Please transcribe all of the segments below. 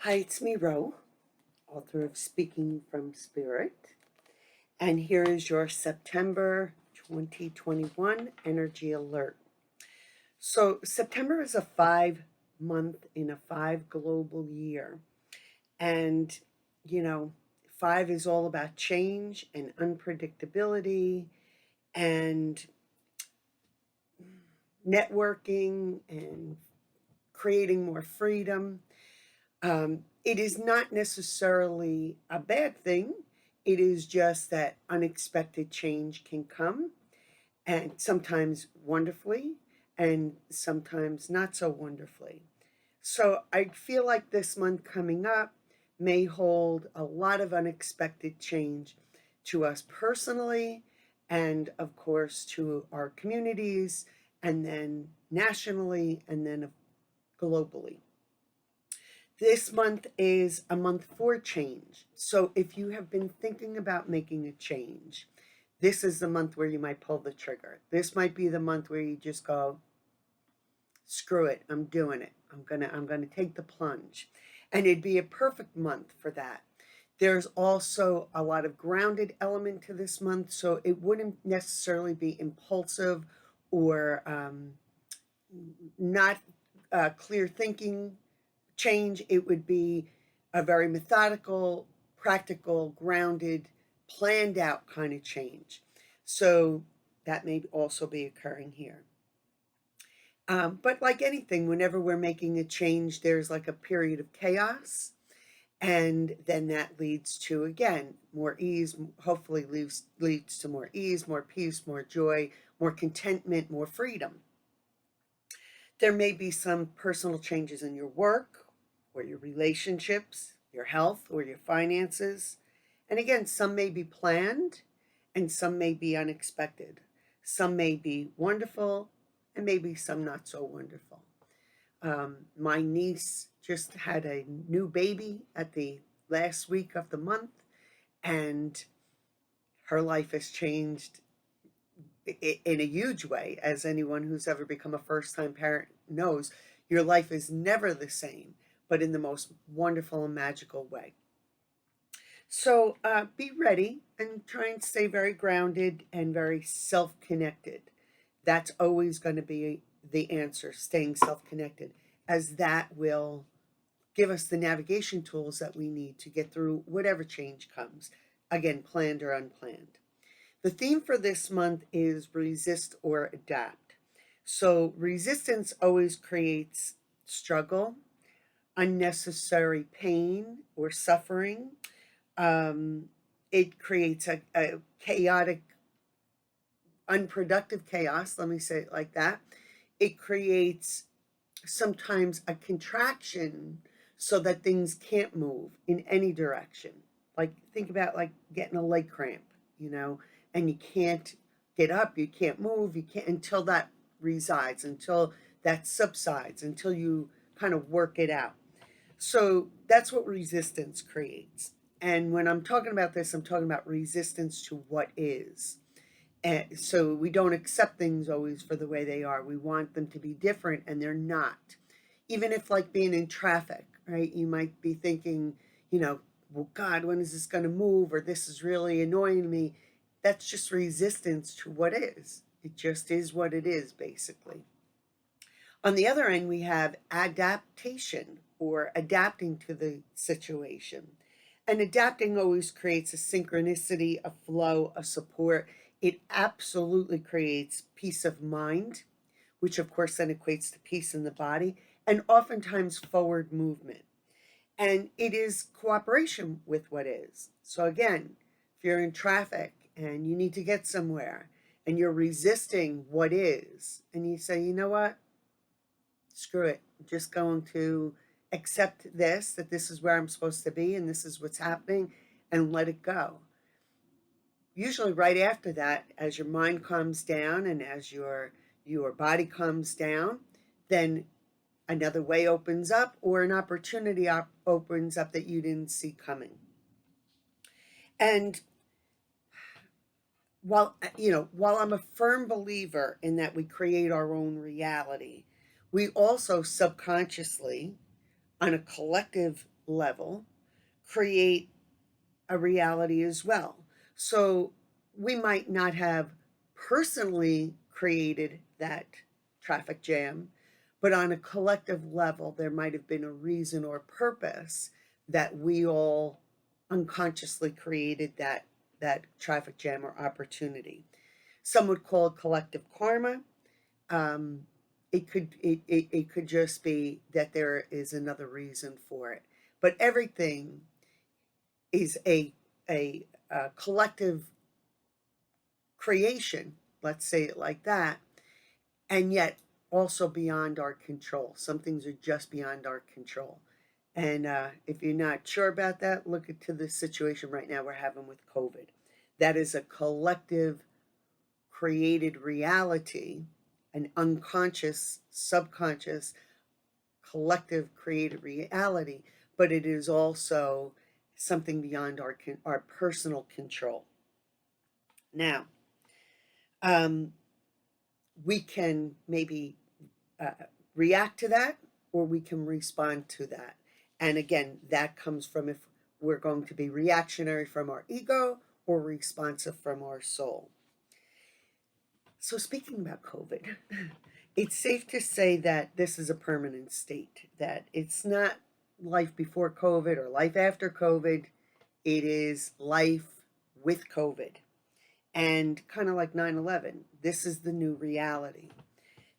Hi, it's me, Ro, author of Speaking from Spirit. And here is your September 2021 energy alert. So, September is a 5 month in a 5 global year. And, you know, 5 is all about change and unpredictability and networking and creating more freedom. It is not necessarily a bad thing. It is just that unexpected change can come, and sometimes wonderfully, and sometimes not so wonderfully. So I feel like this month coming up may hold a lot of unexpected change to us personally, and of course to our communities, and then nationally, and then globally. This month is a month for change. So if you have been thinking about making a change, this is the month where you might pull the trigger. This might be the month where you just go, screw it, I'm doing it. I'm gonna take the plunge. And it'd be a perfect month for that. There's also a lot of grounded element to this month, so it wouldn't necessarily be impulsive or not clear thinking change. It would be a very methodical, practical, grounded, planned out kind of change. So that may also be occurring here. But like anything, whenever we're making a change, there's like a period of chaos. And then that leads to, again, more ease, hopefully leads to more ease, more peace, more joy, more contentment, more freedom. There may be some personal changes in your work or your relationships, your health or your finances. And again, some may be planned and some may be unexpected. Some may be wonderful and maybe some not so wonderful. My niece just had a new baby at the last week of the month, and her life has changed in a huge way. As anyone who's ever become a first time parent knows, your life is never the same, but in the most wonderful and magical way. So be ready and try and stay very grounded and very self connected. That's always going to be the answer, staying self connected, as that will give us the navigation tools that we need to get through whatever change comes, again, planned or unplanned. The theme for this month is resist or adapt. So, resistance always creates struggle, unnecessary pain or suffering. Um, it creates a chaotic, unproductive chaos, let me say it like that. It creates sometimes a contraction so that things can't move in any direction. Like, think about like getting a leg cramp, you know, and you can't get up, you can't move, you can't until that resides, until that subsides, until you kind of work it out. So that's what resistance creates. And when I'm talking about this, I'm talking about resistance to what is. And so we don't accept things always for the way they are. We want them to be different, and they're not. Even if, like being in traffic, right? You might be thinking, well, God, when is this going to move? Or this is really annoying me. That's just resistance to what is. It just is what it is, basically. On the other end, we have adaptation or adapting to the situation. And adapting always creates a synchronicity, a flow, a support. It absolutely creates peace of mind, which of course then equates to peace in the body, and oftentimes forward movement. And it is cooperation with what is. So again, if you're in traffic and you need to get somewhere and you're resisting what is, and you say, you know what, screw it, I'm just going to accept this, that this is where I'm supposed to be and this is what's happening, and let it go. Usually right after that, as your mind calms down and as your body calms down, then another way opens up or an opportunity opens up that you didn't see coming. And while I'm a firm believer in that we create our own reality, we also subconsciously, on a collective level create a reality as well. So we might not have personally created that traffic jam, but on a collective level, there might have been a reason or purpose that we all unconsciously created that traffic jam or opportunity. Some would call it collective karma. Um, it could just be that there is another reason for it. But everything is a collective creation, let's say it like that, and yet also beyond our control. Some things are just beyond our control. And if you're not sure about that, look into the situation right now we're having with COVID. That is a collective created reality, an unconscious, subconscious, collective created reality, but it is also something beyond our personal control. Now, um, we can maybe uh, react to that, or we can respond to that. And again, that comes from if we're going to be reactionary from our ego or responsive from our soul. So, speaking about COVID, it's safe to say that this is a permanent state, that it's not life before COVID or life after COVID, it is life with COVID. And kind of like 9/11, this is the new reality.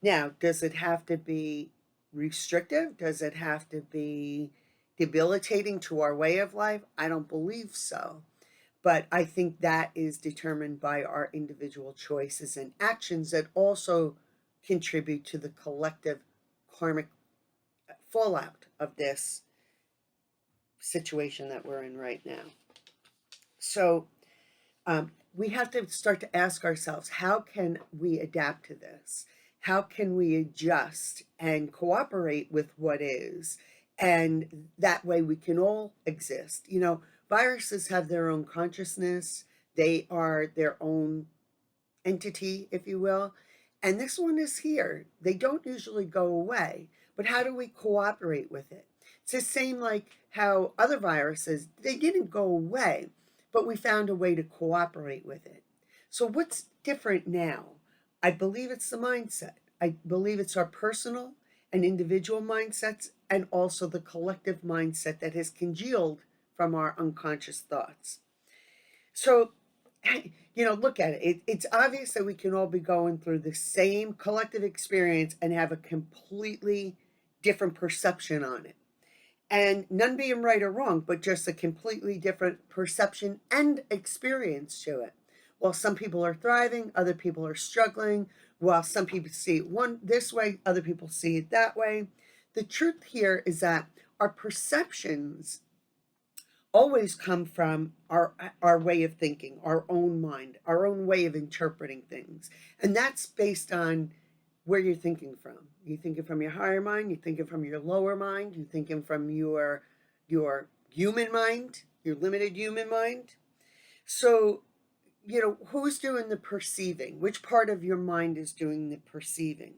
Now, does it have to be restrictive? Does it have to be debilitating to our way of life? I don't believe so. But I think that is determined by our individual choices and actions that also contribute to the collective karmic fallout of this situation that we're in right now. So we have to start to ask ourselves, how can we adapt to this? How can we adjust and cooperate with what is? And that way we can all exist. You know, viruses have their own consciousness, they are their own entity, if you will. And this one is here. They don't usually go away. But how do we cooperate with it? It's the same like how other viruses, they didn't go away, but we found a way to cooperate with it. So what's different now? I believe it's the mindset. I believe it's our personal and individual mindsets and also the collective mindset that has congealed from our unconscious thoughts. So, you know, look at it. It's obvious that we can all be going through the same collective experience and have a completely different perception on it. And none being right or wrong, but just a completely different perception and experience to it. While some people are thriving, other people are struggling. While some people see it one this way, other people see it that way. The truth here is that our perceptions always come from our way of thinking, our own mind, our own way of interpreting things. And that's based on where you're thinking from. You thinking from your higher mind, you thinking from your lower mind, you thinking from your human mind, your limited human mind. So, you know, who's doing the perceiving? Which part of your mind is doing the perceiving?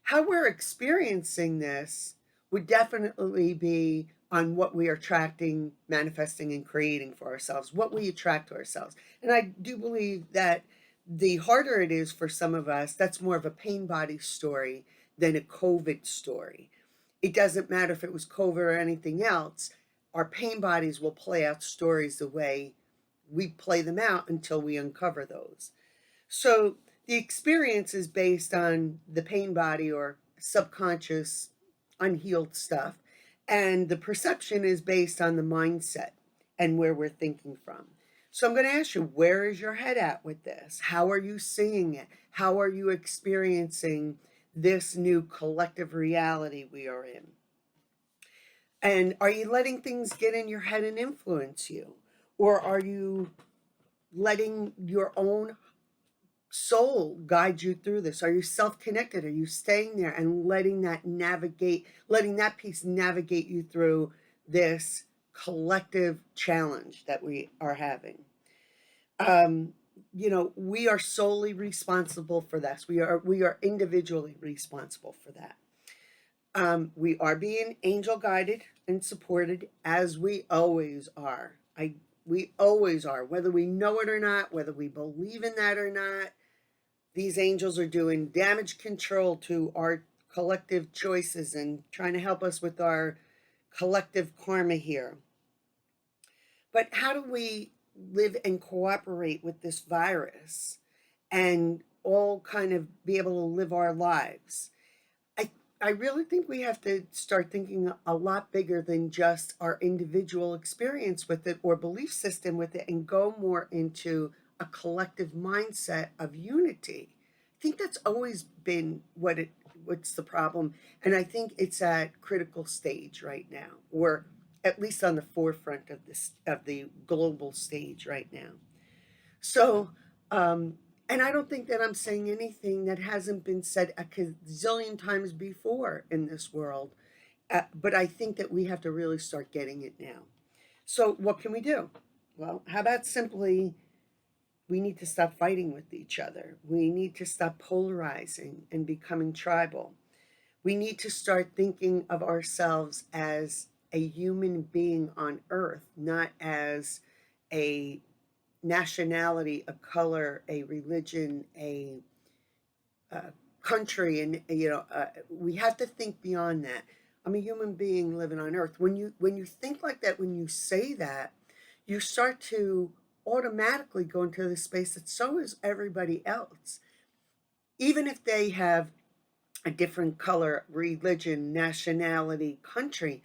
How we're experiencing this would definitely be on what we are attracting, manifesting, and creating for ourselves, what we attract to ourselves. And I do believe that the harder it is for some of us, that's more of a pain body story than a COVID story. It doesn't matter if it was COVID or anything else, our pain bodies will play out stories the way we play them out until we uncover those. So the experience is based on the pain body or subconscious unhealed stuff, and the perception is based on the mindset and where we're thinking from. So I'm going to ask you, where is your head at with this? How are you seeing it? How are you experiencing this new collective reality we are in? And are you letting things get in your head and influence you? Or are you letting your own soul guide you through this? Are you self-connected? Are you staying there and letting that piece navigate you through this collective challenge that we are having? You know, we are solely responsible for this. We are individually responsible for that. We are being angel guided and supported, as we always are. We always are, whether we know it or not, whether we believe in that or not. These angels are doing damage control to our collective choices and trying to help us with our collective karma here. But how do we live and cooperate with this virus and all kind of be able to live our lives? I, I really think we have to start thinking a lot bigger than just our individual experience with it or belief system with it, and go more into a collective mindset of unity. I think that's always been what's the problem, and I think it's at critical stage right now, or at least on the forefront of the global stage right now. So, um, and I don't think that I'm saying anything that hasn't been said a gazillion times before in this world, but I think that we have to really start getting it now. So, what can we do? Well, how about simply we need to stop fighting with each other. We need to stop polarizing and becoming tribal. We need to start thinking of ourselves as a human being on earth, not as a nationality, a color, a religion, a country, and we have to think beyond that. I'm a human being living on earth. When you think like that, when you say that, you start to automatically go into the space that so is everybody else, even if they have a different color, religion, nationality, country.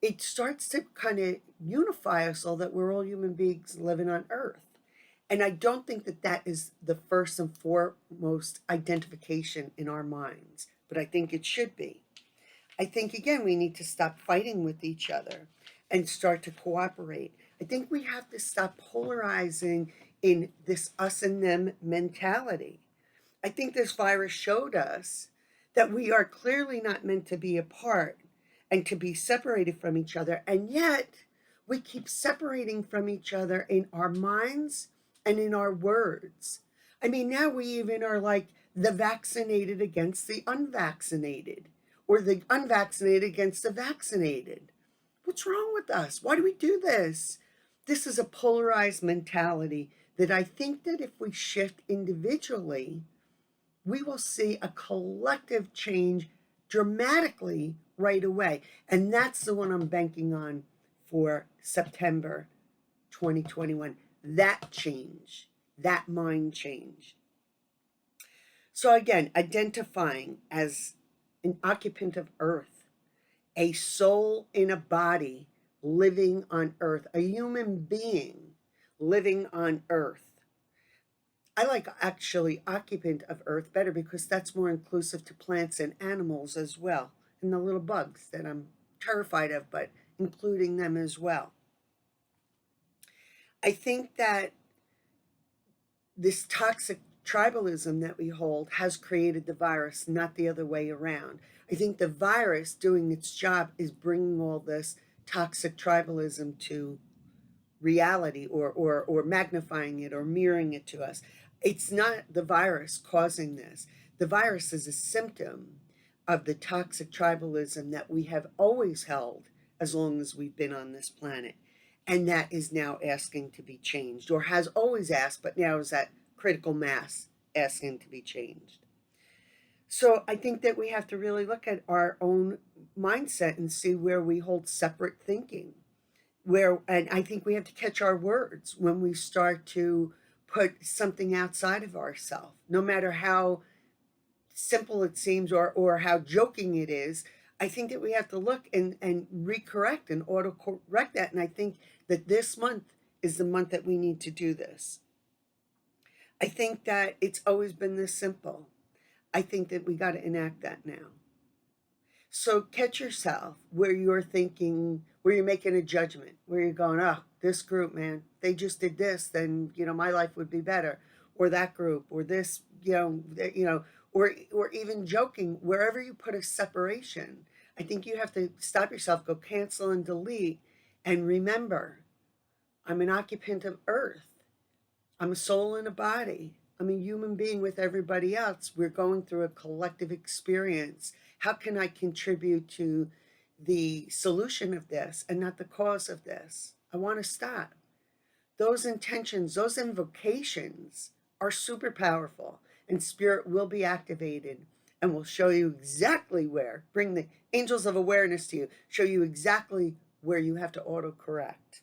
It starts to kind of unify us all that we're all human beings living on earth. And I don't think that that is the first and foremost identification in our minds, but I think it should be. I think, again, we need to stop fighting with each other and start to cooperate. I think we have to stop polarizing in this us and them mentality. I think this virus showed us that we are clearly not meant to be apart and to be separated from each other. And yet, we keep separating from each other in our minds and in our words. I mean, now we even are like the vaccinated against the unvaccinated, or the unvaccinated against the vaccinated. What's wrong with us? Why do we do this? This is a polarized mentality that I think that if we shift individually, we will see a collective change dramatically right away. And that's the one I'm banking on for September 2021. That change, that mind change. So, again, identifying as an occupant of earth, a soul in a body living on earth, a human being living on earth. I like actually occupant of earth better because that's more inclusive to plants and animals as well, and the little bugs that I'm terrified of, but including them as well. I think that this toxic tribalism that we hold has created the virus, not the other way around. I think the virus doing its job is bringing all this toxic tribalism to reality, or magnifying it or mirroring it to us. It's not the virus causing this. The virus is a symptom of the toxic tribalism that we have always held as long as we've been on this planet. And that is now asking to be changed, or has always asked, but now is at critical mass asking to be changed. So I think that we have to really look at our own mindset and see where we hold separate thinking, and I think we have to catch our words when we start to put something outside of ourselves, no matter how simple it seems, or how joking it is. I think that we have to look and recorrect and autocorrect that. And I think that this month is the month that we need to do this. I think that it's always been this simple. I think that we got to enact that now. So catch yourself where you're thinking, where you're making a judgment, where you're going, oh, this group, man, they just did this, then, my life would be better. Or that group, or this, or even joking, wherever you put a separation. I think you have to stop yourself, go cancel and delete, and remember, I'm an occupant of earth. I'm a soul in a body. I'm a human being with everybody else. We're going through a collective experience, How can I contribute to the solution of this and not the cause of this? I want to stop. Those intentions, those invocations are super powerful, and spirit will be activated and will show you exactly where, bring the angels of awareness to you, show you exactly where you have to autocorrect.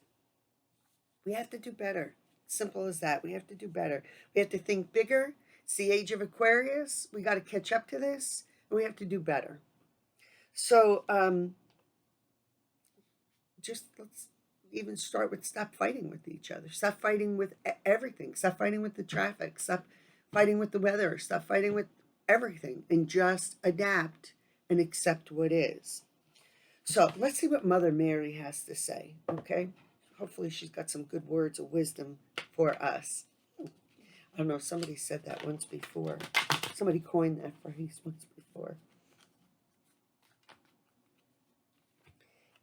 We have to do better. Simple as that. We have to do better. We have to think bigger. It's the age of Aquarius. We got to catch up to this, and we have to do better. So just let's even start with stop fighting with each other. Stop fighting with everything. Stop fighting with the traffic. Stop fighting with the weather. Stop fighting with everything, and just adapt and accept what is. So let's see what Mother Mary has to say, okay? Hopefully she's got some good words of wisdom for us. I don't know, somebody said that once before. Somebody coined that phrase once before.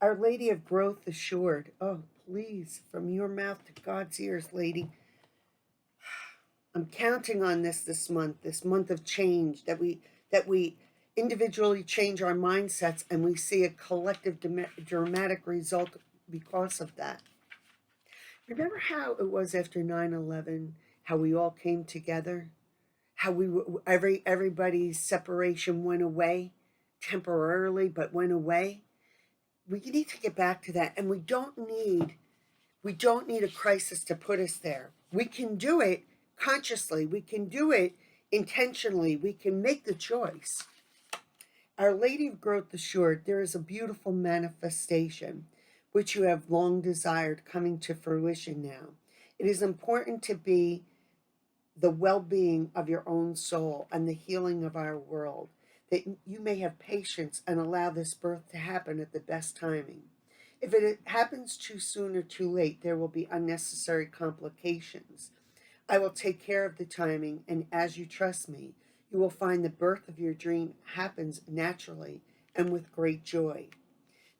Our Lady of Growth assured. Oh, please, from your mouth to God's ears, lady. I'm counting on this month of change, that we individually change our mindsets and we see a collective dramatic result because of that. Remember how it was after 9/11, how we all came together, how everybody's separation went away temporarily, but went away. We need to get back to that, and we don't need a crisis to put us there. We can do it consciously. We can do it intentionally. We can make the choice. Our Lady of Growth assured there is a beautiful manifestation which you have long desired coming to fruition now. It is important to be the well-being of your own soul and the healing of our world, that you may have patience and allow this birth to happen at the best timing. If it happens too soon or too late, there will be unnecessary complications. I will take care of the timing, and as you trust me, you will find the birth of your dream happens naturally and with great joy.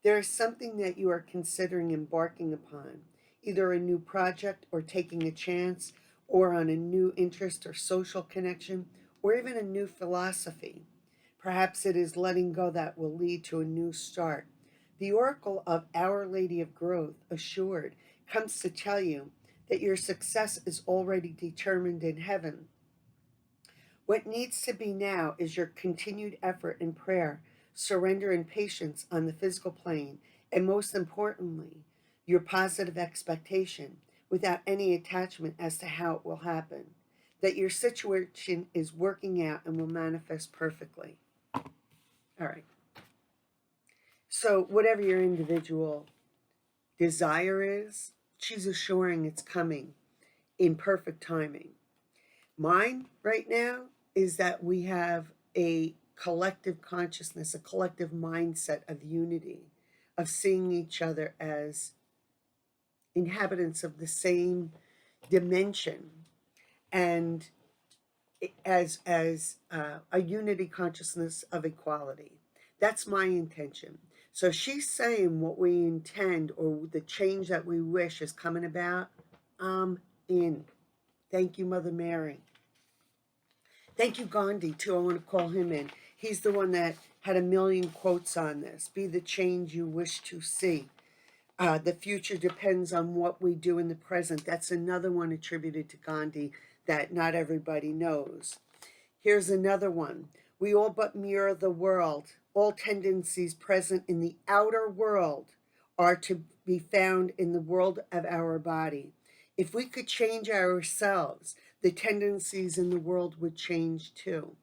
There is something that you are considering embarking upon, either a new project or taking a chance, or on a new interest or social connection, or even a new philosophy. Perhaps it is letting go that will lead to a new start. The oracle of Our Lady of Growth, assured, comes to tell you that your success is already determined in heaven. What needs to be now is your continued effort in prayer, surrender, and patience on the physical plane, and most importantly, your positive expectation without any attachment as to how it will happen, that your situation is working out and will manifest perfectly. All right. So whatever your individual desire is, she's assuring it's coming in perfect timing. Mine right now is that we have a collective consciousness, a collective mindset of unity, of seeing each other as inhabitants of the same dimension, and as a unity consciousness of equality. That's my intention. So she's saying what we intend, or the change that we wish is coming about. I'm in. Thank you, Mother Mary. Thank you, Gandhi, too. I want to call him in. He's the one that had a million quotes on this. Be the change you wish to see. The future depends on what we do in the present. That's another one attributed to Gandhi that not everybody knows. Here's another one. We all but mirror the world. All tendencies present in the outer world are to be found in the world of our body. If we could change ourselves, the tendencies in the world would change too.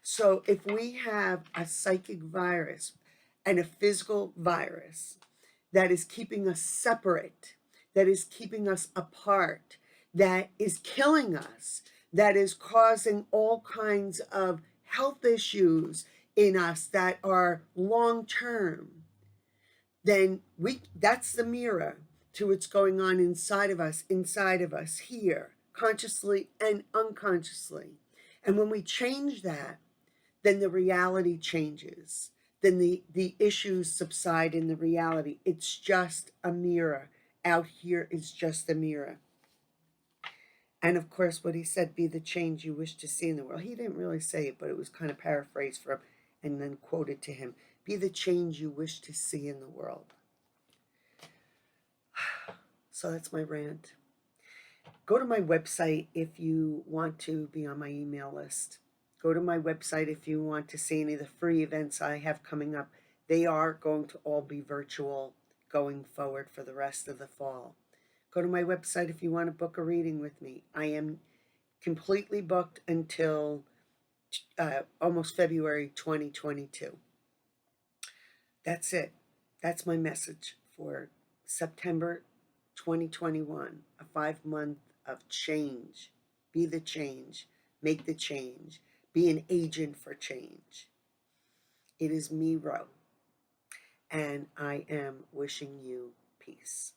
So if we have a psychic virus and a physical virus that is keeping us separate, that is keeping us apart, that is killing us, that is causing all kinds of health issues in us that are long term, then that's the mirror to what's going on inside of us here, consciously and unconsciously. And when we change that, then the reality changes. Then the issues subside in the reality. It's just a mirror. Out here is just a mirror. And of course, what he said, be the change you wish to see in the world. He didn't really say it, but it was kind of paraphrased from and then quoted to him, "Be the change you wish to see in the world." So that's my rant. Go to my website if you want to be on my email list. Go to my website if you want to see any of the free events I have coming up. They are going to all be virtual going forward for the rest of the fall. Go to my website if you want to book a reading with me. I am completely booked until almost February 2022. That's it. That's my message for September 2021, a 5 month of change. Be the change, make the change, be an agent for change. It is me, Ro, and I am wishing you peace.